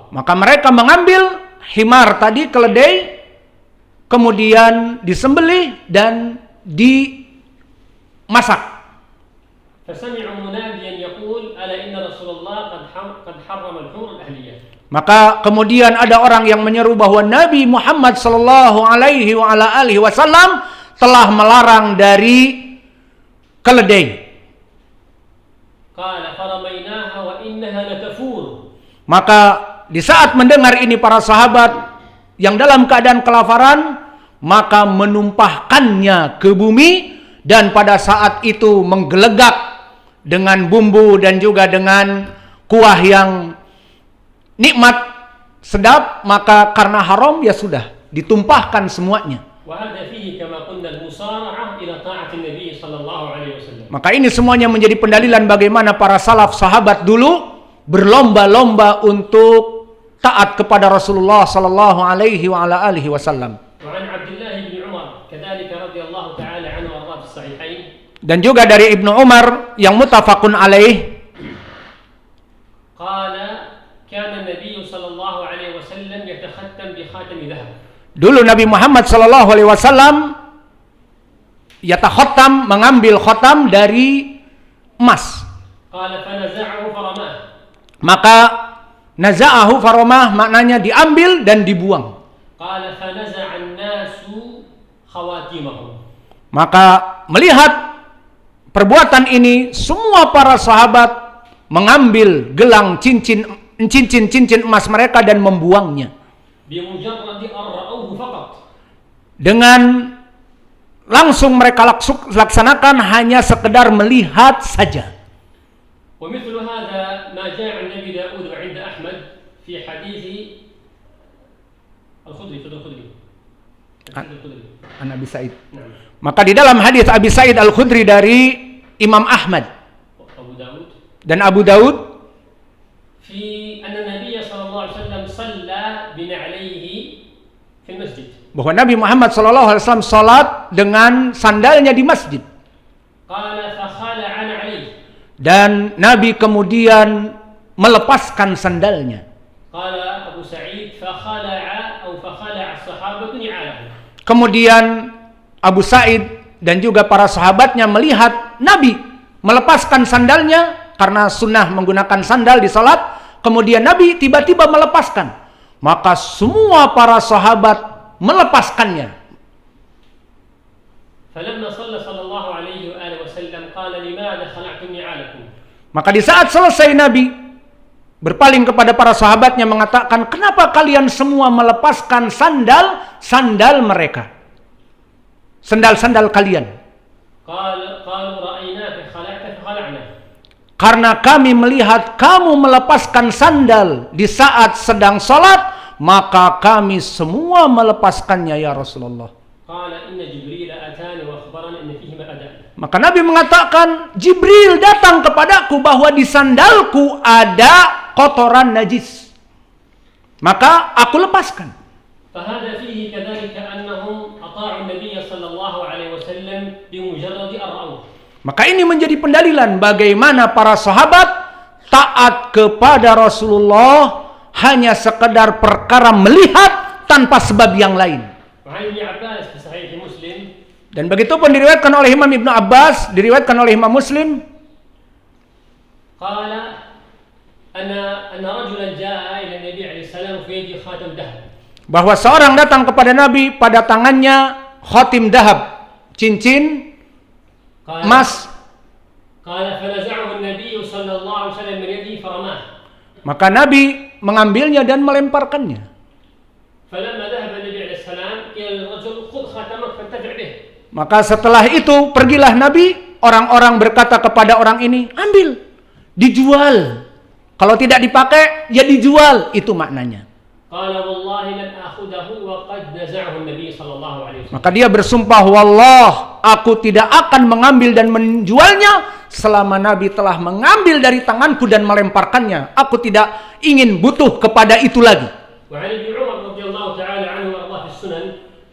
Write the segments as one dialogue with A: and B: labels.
A: Maka mereka mengambil himar tadi, keledai, kemudian disembelih dan dimasak. Maka kemudian ada orang yang menyeru bahwa Nabi Muhammad sallallahu alaihi wasallam telah melarang dari keledai. Maka di saat mendengar ini para sahabat yang dalam keadaan kelaparan, maka menumpahkannya ke bumi, dan pada saat itu menggelegak dengan bumbu dan juga dengan kuah yang nikmat, sedap. Maka karena haram ya sudah ditumpahkan semuanya. Maka ini semuanya menjadi pendalilan bagaimana para salaf sahabat dulu berlomba-lomba untuk taat kepada Rasulullah sallallahu alaihi wasallam. Dan juga dari Ibnu Umar yang muttafaqun alaih, dulu Nabi Muhammad sallallahu alaihi wasallam yatakhattam, mengambil khatam dari emas. Maka naza'ahu faramah, maknanya diambil dan dibuang. Maka melihat perbuatan ini, semua para sahabat mengambil gelang cincin emas mereka dan membuangnya. Dengan langsung mereka laksanakan, hanya sekedar melihat saja. An Abi Sa'id. Maka di dalam hadis Abi Sa'id Al-Khudri dari Imam Ahmad dan Abu Daud, bahwa Nabi Muhammad SAW salat dengan sandalnya di masjid. Dan Nabi kemudian melepaskan sandalnya. Kemudian Abu Sa'id dan juga para sahabatnya melihat Nabi melepaskan sandalnya, karena sunnah menggunakan sandal di salat. Kemudian Nabi tiba-tiba melepaskan, maka semua para sahabat melepaskannya. Maka di saat selesai, Nabi berpaling kepada para sahabatnya mengatakan, kenapa kalian semua melepaskan sandal mereka, sandal kalian? Karena kami melihat kamu melepaskan sandal di saat sedang salat, maka kami semua melepaskannya ya Rasulullah. Maka Nabi mengatakan, Jibril datang kepadaku bahwa di sandalku ada kotoran najis, maka aku lepaskan. Maka ini menjadi pendalilan bagaimana para sahabat taat kepada Rasulullah hanya sekedar perkara melihat tanpa sebab yang lain. Dan begitu pun diriwayatkan oleh Imam Ibnu Abbas, diriwayatkan oleh Imam Muslim, bahwa seorang datang kepada Nabi, pada tangannya khatim dahab, cincin emas. Maka Nabi mengambilnya dan melemparkannya. Maka setelah itu pergilah Nabi, orang-orang berkata kepada orang ini, ambil, dijual. Kalau tidak dipakai, ya dijual, itu maknanya. Maka dia bersumpah, wallah, aku tidak akan mengambil dan menjualnya selama Nabi telah mengambil dari tanganku dan melemparkannya. Aku tidak ingin butuh kepada itu lagi.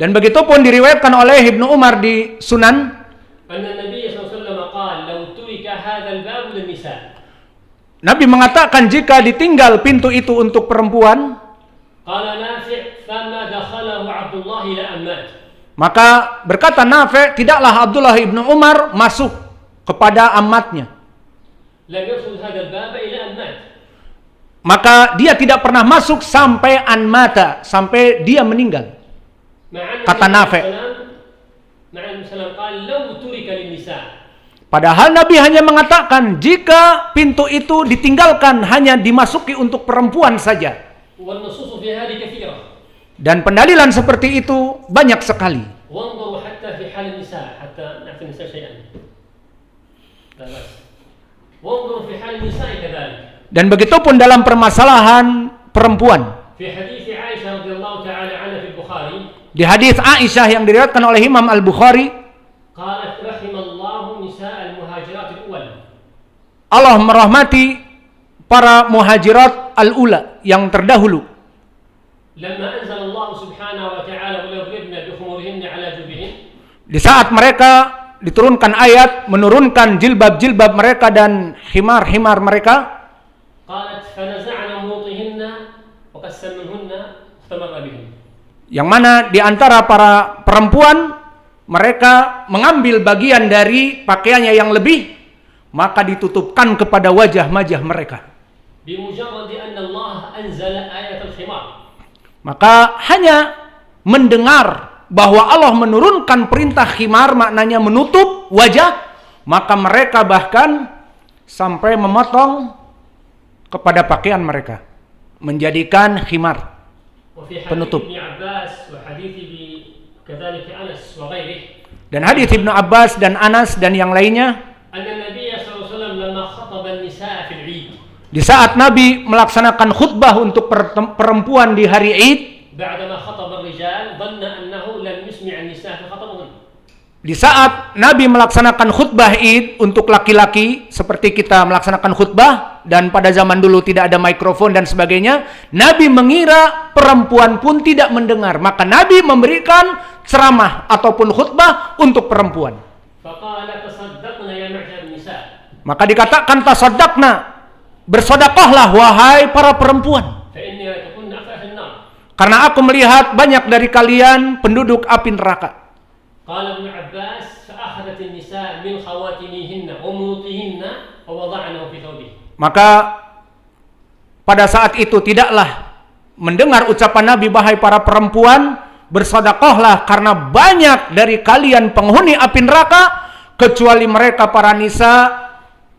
A: Dan begitu pun diriwayatkan oleh Ibnu Umar di Sunan, Nabi mengatakan jika ditinggal pintu itu untuk perempuan, maka berkata Nafi', tidaklah Abdullah ibnu Umar masuk kepada amatnya. Maka dia tidak pernah masuk sampai anmata, sampai dia meninggal. Kata Nafi'. Padahal Nabi hanya mengatakan jika pintu itu ditinggalkan hanya dimasuki untuk perempuan saja. Dan pendalilan seperti itu banyak sekali. Dan begitupun dalam permasalahan perempuan. Di hadis Aisyah yang diriwayatkan oleh Imam Al-Bukhari, Allah merahmati para muhajirat al-ula yang terdahulu. Di saat mereka diturunkan ayat menurunkan jilbab-jilbab mereka dan himar-himar mereka, yang mana di antara para perempuan mereka mengambil bagian dari pakaiannya yang lebih, maka ditutupkan kepada wajah-wajah mereka. Maka hanya mendengar bahwa Allah menurunkan perintah khimar, maknanya menutup wajah, maka mereka bahkan sampai memotong kepada pakaian mereka, menjadikan khimar penutup. Dan hadis Ibnu Abbas dan Anas dan yang lainnya, di saat Nabi melaksanakan khutbah untuk perempuan di hari Id, di saat Nabi melaksanakan khutbah Id untuk laki-laki seperti kita melaksanakan khutbah, dan pada zaman dulu tidak ada mikrofon dan sebagainya, Nabi mengira perempuan pun tidak mendengar, maka Nabi memberikan ceramah ataupun khutbah untuk perempuan. Maka dikatakan tasaddaqna, bersedekahlah wahai para perempuan, karena aku melihat banyak dari kalian penduduk api neraka. Maka pada saat itu tidaklah mendengar ucapan Nabi, wahai para perempuan, bersedekahlah karena banyak dari kalian penghuni api neraka, kecuali mereka para nisa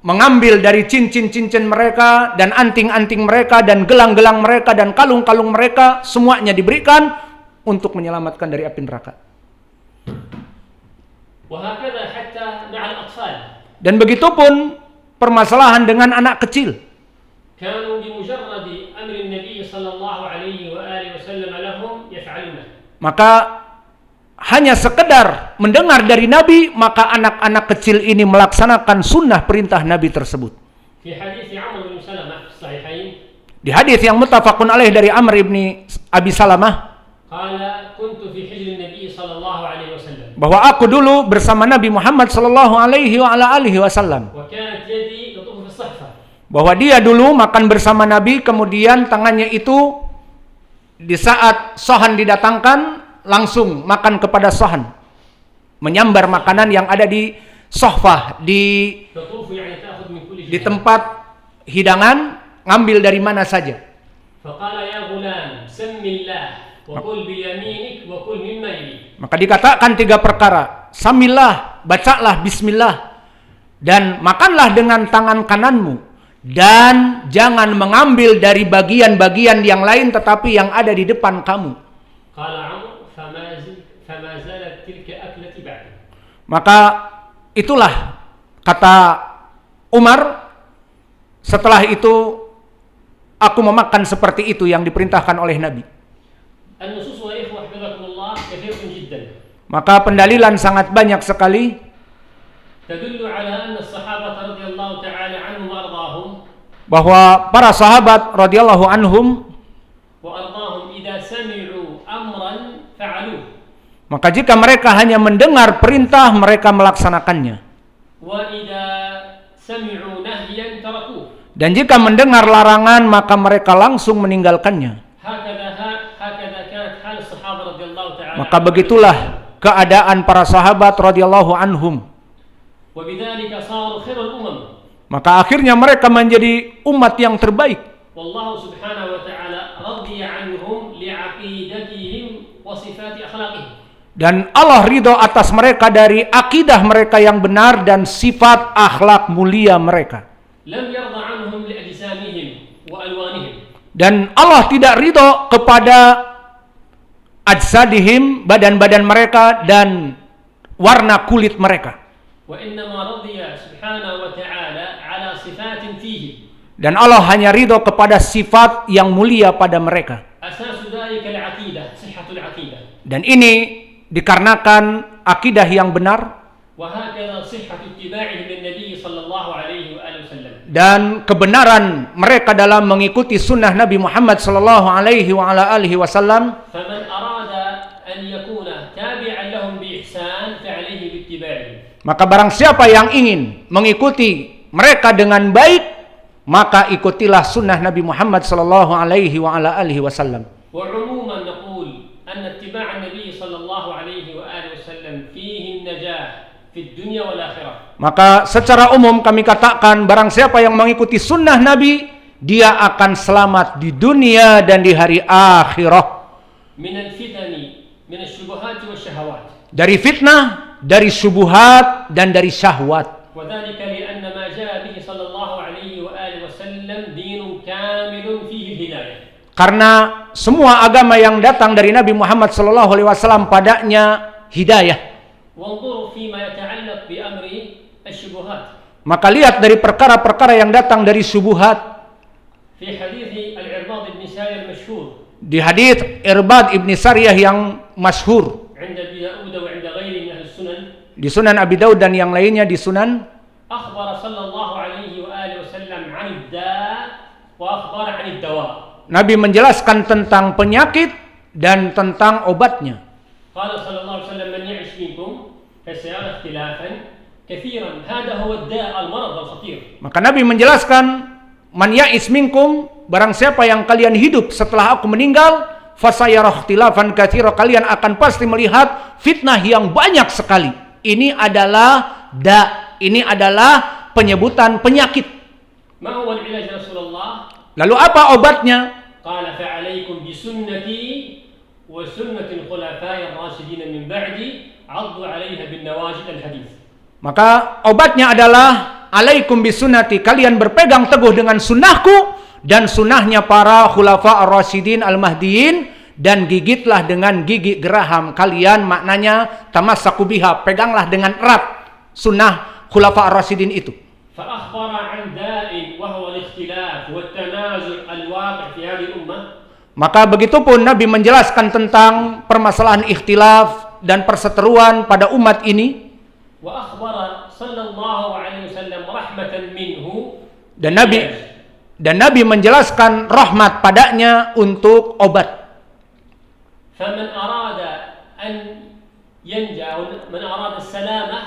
A: mengambil dari cincin-cincin mereka dan anting-anting mereka dan gelang-gelang mereka dan kalung-kalung mereka, semuanya diberikan untuk menyelamatkan dari api neraka. Dan begitupun permasalahan dengan anak kecil. Maka hanya sekedar mendengar dari Nabi, maka anak-anak kecil ini melaksanakan sunnah perintah Nabi tersebut. Di hadis yang muttafaqun alaih dari Amr ibn Abi Salamah, bahwa aku dulu bersama Nabi Muhammad sallallahu alaihi wasallam, bahwa dia dulu makan bersama Nabi, kemudian tangannya itu di saat sohan didatangkan langsung makan kepada sohan, menyambar makanan yang ada di sohfah, di tempat hidangan, ngambil dari mana saja. Maka dikatakan 3 perkara. Samillah, bacalah bismillah, dan makanlah dengan tangan kananmu, dan jangan mengambil dari bagian-bagian yang lain tetapi yang ada di depan kamu. Maka itulah kata Umar, setelah itu aku memakan seperti itu yang diperintahkan oleh Nabi. Maka pendalilan sangat banyak sekali bahwa para sahabat radhiyallahu anhum, maka jika mereka hanya mendengar perintah, mereka melaksanakannya. Dan jika mendengar larangan maka mereka langsung meninggalkannya. Maka begitulah keadaan para sahabat radhiyallahu anhum. Maka akhirnya mereka menjadi umat yang terbaik.
B: Wallahu subhanahu wa ta'ala radiya anhum li'aqidatihim wa sifati akhlaqihim.
A: Dan Allah ridho atas mereka dari akidah mereka yang benar dan sifat akhlak mulia mereka.
B: Lam yarda anhum li'ajsamihim wa alwanihim.
A: Dan Allah tidak ridho kepada ajsadihim, badan-badan mereka dan warna kulit mereka.
B: Wa innama radiya subhanahu wa ta'ala ala sifatin fihi.
A: Dan Allah hanya ridho kepada sifat yang mulia pada mereka. Dan ini dikarenakan akidah yang benar dan kebenaran mereka dalam mengikuti sunnah Nabi Muhammad sallallahu alaihi wasallam. Maka barang siapa yang ingin mengikuti mereka dengan baik, maka ikutilah sunnah Nabi Muhammad sallallahu alaihi wasallam.
B: Wa umuman naqul anna ittiba' an-nabi sallallahu alaihi wasallam fihi an-najah fi dunya wal akhirah. Maka
A: secara umum kami katakan barang siapa yang mengikuti sunnah Nabi, dia akan selamat di dunia dan di hari akhirah.
B: Min al-fitani, min asy-syubuhat wasyahawat. Dari
A: fitnah, dari syubhat dan dari syahwat.
B: وذلك لأن ما جاء به صلى الله عليه وآله وسلم دين كامل فيه الهداية.
A: Karena semua agama yang datang dari Nabi Muhammad sallallahu alaihi wasallam padanya hidayah.
B: وانظروا فيما يتعلق بأمر الشبهات.
A: Maka lihat dari perkara-perkara yang datang dari syubhat.
B: في حديث العرباض بن سارية المشهور.
A: Di hadits Irbad ibn Sariyah yang masyhur.
B: عند أبي داود وعند غيره من أهل السنن.
A: Di Sunan Abi Daud dan yang lainnya di Sunan.
B: Akhbar sallallahu alaihi wa alihi wasallam 'an ad-da' wa akhbar 'an ad-dawa.
A: Nabi menjelaskan tentang penyakit dan tentang obatnya.
B: Qala sallallahu alaihi wasallam man ya'ish minkum fasayara ikhtilafan katsiran hadha huwa ad-da' al-marad al-khatir. Maka
A: Nabi menjelaskan man ya'ish minkum, barang siapa yang kalian hidup setelah aku meninggal, fasayara ikhtilafan katsiran, kalian akan pasti melihat fitnah yang banyak sekali. Ini adalah ini adalah penyebutan penyakit.
B: Ma huwa al-ilaj Rasulullah?
A: Lalu apa obatnya?
B: Qala fa'alaikum bi sunnati wa sunnati al-khulafa'i ar-rasyidin min ba'di 'addu 'alayha bin nawajid al-hadits.
A: Maka obatnya adalah alaikum bi sunnati, kalian berpegang teguh dengan sunnahku dan sunnahnya para khulafa ar-rasyidin al-mahdiyyin, dan gigitlah dengan gigi geraham kalian, maknanya tamassaku biha, peganglah dengan erat sunnah khulafa ar-rasyidin itu.
B: Fa akhbara 'an da'i wa huwa al-ikhtilaf wa at-tanazu' al-waqi' fi hadhihi al-ummah.
A: Maka begitupun Nabi menjelaskan tentang permasalahan ikhtilaf dan perseteruan pada umat ini.
B: Wa akhbara sallallahu alaihi wasallam rahmatan minhu,
A: dan Nabi menjelaskan rahmat padanya untuk obat.
B: فمن أراد أن ينجى ومن أراد السلامة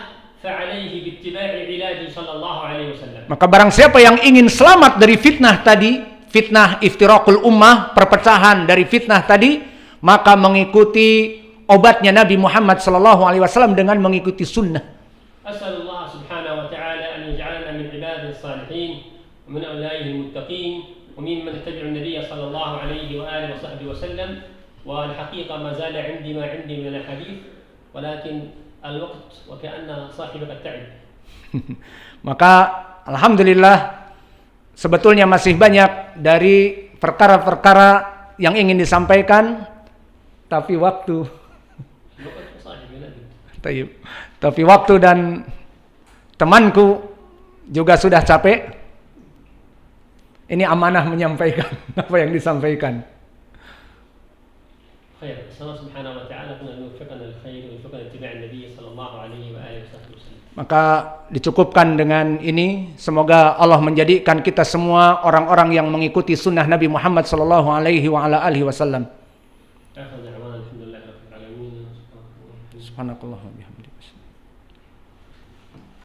B: فعليه باتباع علاج صلى الله عليه وسلم. Maka
A: barang siapa yang ingin selamat dari fitnah tadi, fitnah iftiraqul ummah, perpecahan dari fitnah tadi, maka mengikuti obatnya Nabi Muhammad sallallahu alaihi wasallam dengan mengikuti sunnah.
B: As'alullah subhanahu wa ta'ala an yaj'alana min ibadihi salihin wa min awliyaihi al-muttaqin wa mimman yattabi'u an-nabiy sallallahu alaihi wa alihi wa sahbihi wa sallam. والحقيقة ما زال عندي ما عندي من الحديث ولكن الوقت وكأن صاحبك تعب.
A: Maka alhamdulillah sebetulnya masih banyak dari perkara-perkara yang ingin disampaikan, tapi waktu dan temanku juga sudah capek. Ini amanah menyampaikan apa yang disampaikan. Maka dicukupkan dengan ini. Semoga Allah menjadikan kita semua orang-orang yang mengikuti sunnah Nabi Muhammad sallallahu alaihi wasallam. Subhanallah.